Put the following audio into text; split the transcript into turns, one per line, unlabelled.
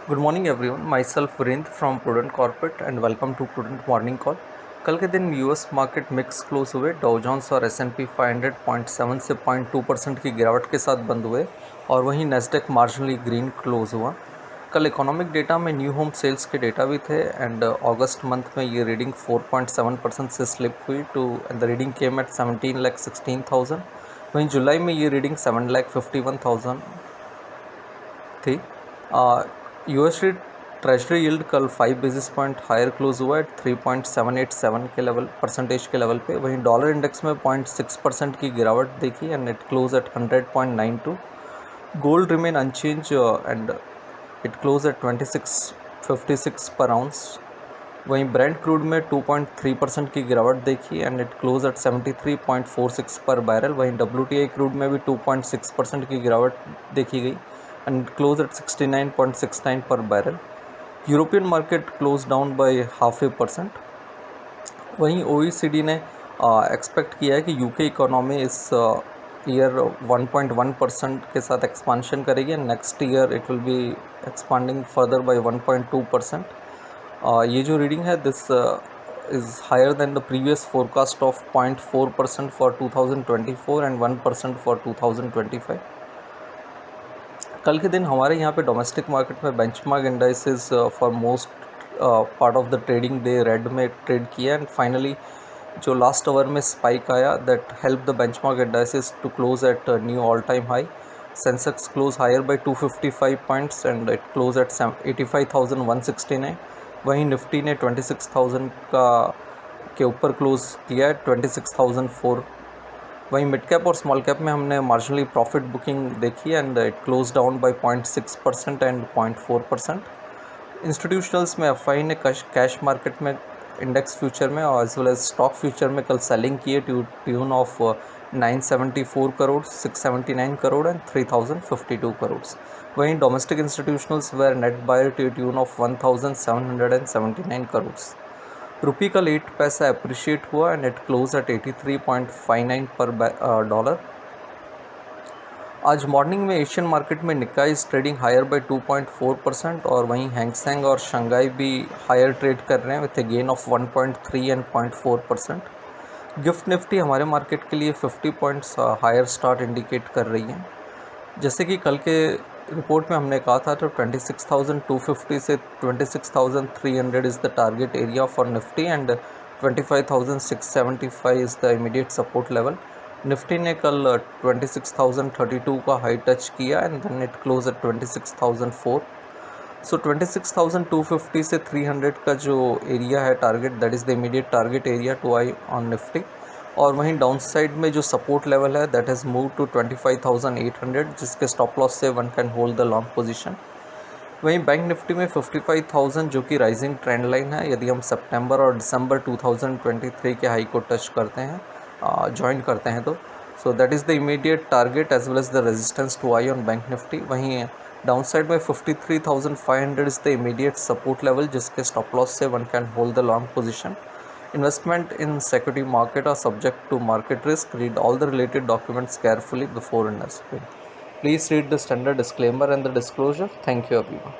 Good morning everyone, myself Virendra from Prudent Corporate and welcome to Prudent morning call. कल के दिन US market mix close हुए। Dow Jones और S&P 500 0.7 से 0.2% की गिरावट के साथ बंद हुए और वहीं नेस्डेक मार्जिनली ग्रीन क्लोज हुआ। कल इकोनॉमिक डेटा में न्यू होम सेल्स के डेटा भी थे एंड अगस्त मंथ में ये रीडिंग 4.7% से स्लिप हुई to the reading came at 17,16,000। वहीं जुलाई में ये रीडिंग 7,51,000 थी। यूएसडी ट्रेजरी यील्ड कल 5 बेसिस पॉइंट हायर क्लोज हुआ एट 3.787 के लेवल परसेंटेज के लेवल पे। वहीं डॉलर इंडेक्स में 0.6% की गिरावट देखी and it close at 100.92। Gold remain unchanged and it close at 2656 per ounce. वहीं ब्रेंट क्रूड में 2.3% की गिरावट देखी एंड इट क्लोज एट 73.46 पर बैरल। वहीं WTI क्रूड में भी 2.6% की गिरावट देखी गई and close at 69.69 per barrel. European market close down bye 0.5%। वहीं OECD ने एक्सपेक्ट किया है कि यूके इकोनॉमी इस ईयर 1.1% के साथ एक्सपांशन करेगी and next year it will be expanding further by 1.2%। ये जो रीडिंग है this is higher than the previous forecast of 0.4% for 2024 and 1% for 2025। कल के दिन हमारे यहाँ पे डोमेस्टिक मार्केट में benchmark indices for most part of the trading day red में ट्रेड किया एंड फाइनली जो लास्ट आवर में स्पाइक आया that help the benchmark indices to close eight new all time high. Sensex close higher by 255 points and it close at 85,169। वहीं Nifty ने 26,000 का के ऊपर क्लोज किया 26,004। वहीं मिड कैप और स्मॉल कैप में हमने मार्जिनली प्रॉफिट बुकिंग देखी and it close down by 0.6% and 0.4%। Institutionals में एफआई ने कैश मार्केट में इंडेक्स फ्यूचर में और as well as stock future में कल सेलिंग किए tune of 974 crore, 679 crore and 3052 crore. वहीं domestic institutionals were net buyer tune of 1779 crore. Rupee कल 8 पैसा अप्रिशिएट हुआ एंड इट क्लोज एट 83.59 पर डॉलर। आज मॉर्निंग में एशियन मार्केट में निकाई इज ट्रेडिंग हायर बाय 2.4% और वहीं हैंगसेंग और शंघाई भी हायर ट्रेड कर रहे हैं with A gain of 1.3 and 0.4%। Gift Nifty हमारे मार्केट के लिए 50 पॉइंट्स हायर स्टार्ट इंडिकेट कर रही है। जैसे कि कल के रिपोर्ट में हमने कहा था तो 26,250 से 26,300 is the target area for Nifty and 25,675 is the immediate support level. Nifty ने कल 26,032 का हाई टच किया and then it close at 26,004। So 26,250 से 300 का जो एरिया है target that is the immediate target area to eye on Nifty. और वहीं डाउन साइड में जो सपोर्ट लेवल है दैट हैज़ मूव टू 25,800 जिसके स्टॉप लॉस से one can hold the long position. वहीं बैंक निफ्टी में 55,000 जो कि राइजिंग ट्रेंड लाइन है, यदि हम सितंबर और दिसंबर 2023 के हाई को टच करते हैं ज्वाइन करते हैं तो so that is the immediate target as well as the resistance to eye on bank Nifty. वहीं डाउन साइड में 53,500 is the immediate support level जिसके स्टॉप लॉस से one can hold the long position. Investment in security market are subject to market risk. Read all the related documents carefully before investing. Please read the standard disclaimer and the disclosure. Thank you everyone.